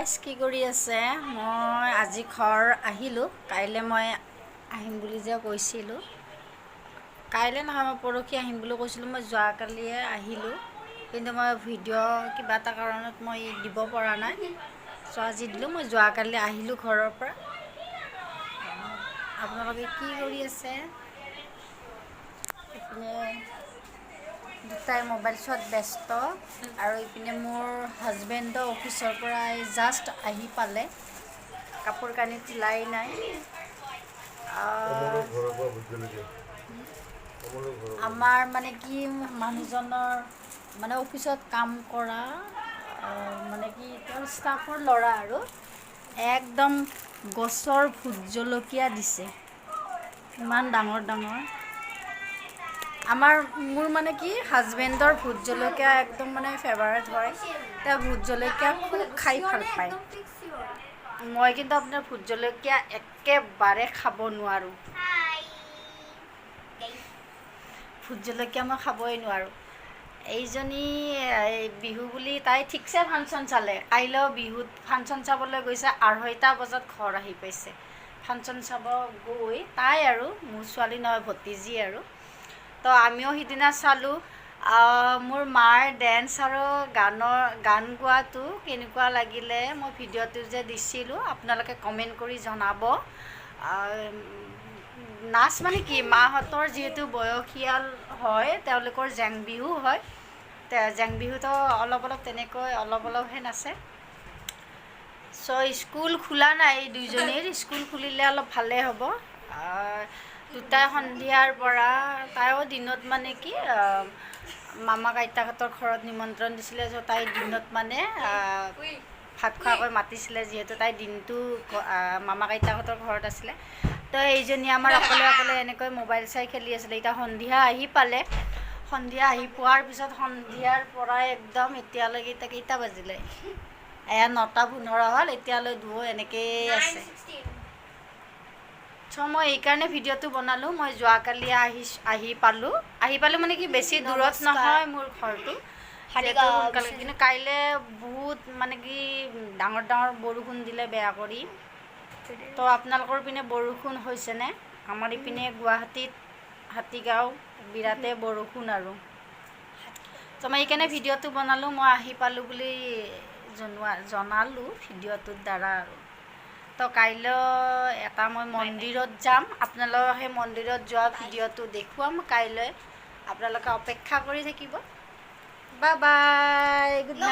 guys কি কৰি আছে মই আজি ঘৰ আহিলোঁ কাইলে মই আহিম বুলি যে কৈছিলোঁ কাইলে নহয় মই পৰহি আহিম বুলি কৈছিলোঁ মই যোৱাকালিয়ে আহিলোঁ কিন্তু মই ভিডিঅ' কিবা এটা কাৰণত মই দিব পৰা নাই সো আজি দিলোঁ মই যোৱাকালি আহিলোঁ ঘৰৰ পৰা আপোনালোকে কি কৰি আছে ইপিনে দুটাই মোবাইল চোৱাত ব্যস্ত আৰু ইপিনে মোৰ হাজবেণ্ডো অফিচৰ পৰা জাষ্ট আহি পালে কাপোৰ কানি চিলাই নাই আমাৰ মানে কি মানুহজনৰ মানে অফিচত কাম কৰা মানে কি তেওঁৰ ষ্টাফৰ ল'ৰা আৰু একদম গছৰ ভোট জলকীয়া দিছে ইমান ডাঙৰ ডাঙৰ মোৰ মানে কি হাজবেণ্ডৰ ভোট জলকীয়া একদম মানে ফেভাৰেট হয় তেওঁ ভোট জলকীয়া খুব খাই ভাল পায় মই কিন্তু আপোনাৰ ভোট জলকীয়া একেবাৰে খাব নোৱাৰোঁ ভোট জলকীয়া মই খাবই নোৱাৰোঁ এইজনী বিহু বুলি তাই ঠিকছে ফাংচন চালে কাইলৈও বিহুত ফাংচন চাবলৈ গৈছে 2:30 বজাত ঘৰ আহি পাইছে ফাংচন চাব গৈ তাই আৰু মোৰ ছোৱালী নহয় ভতিজী আৰু তো আমিও সিদিনা চালোঁ মোৰ মাৰ ডেন্স আৰু গান গোৱাটো কেনেকুৱা লাগিলে মই ভিডিঅ'টো যে দিছিলোঁ আপোনালোকে কমেণ্ট কৰি জনাব নাচ মানে কি মাহঁতৰ যিহেতু বয়সীয়াল হয় তেওঁলোকৰ জেং বিহু হয় জেং বিহুতো অলপ তেনেকৈ অলপহে নাচে স্কুল খোলা নাই দুইজনীৰ স্কুল খুলিলে অলপ ভালেই হ'ব দুটাই সন্ধিয়াৰ পৰা তাইও দিনত মানে কি মামাক আইতাহঁতৰ ঘৰত নিমন্ত্ৰণ দিছিলে য'ত তাই দিনত মানে ভাত খোৱাকৈ মাতিছিলে যিহেতু তাই দিনটো মামাক আইতাহঁতৰ ঘৰত আছিলে তো এইজনী আমাৰ অকলে এনেকৈ মোবাইল চাই খেলি আছিলে এতিয়া সন্ধিয়া আহি পালে সন্ধিয়া আহি পোৱাৰ পিছত সন্ধিয়াৰ পৰাই একদম এতিয়ালৈকে এতিয়া কেইটা বাজিলে 9:15 হ'ল এতিয়ালৈ ধুও এনেকৈয়ে আছে মই এইকাৰণে ভিডিঅ'টো বনালোঁ মই যোৱাকালি আহি পালোঁ মানে কি বেছি দূৰত নহয় মোৰ ঘৰটো সোনকালে কিন্তু কাইলৈ বহুত মানে কি ডাঙৰ বৰষুণ দিলে বেয়া কৰি তো আপোনালোকৰ পিনে বৰষুণ হৈছেনে আমাৰ ইপিনে গুৱাহাটীত হাতীগাঁও বিৰাটে বৰষুণ আৰু তো মই এইকাৰণে ভিডিঅ'টো বনালোঁ মই আহি পালোঁ বুলি জনালোঁ ভিডিঅ'টোৰ দ্বাৰা আৰু তো কাইলৈ এটা মই মন্দিৰত যাম আপোনালোকক সেই মন্দিৰত যোৱা ভিডিঅ'টো দেখুৱাম কাইলৈ আপোনালোকে অপেক্ষা কৰি থাকিব বাই বাই গুড নাইট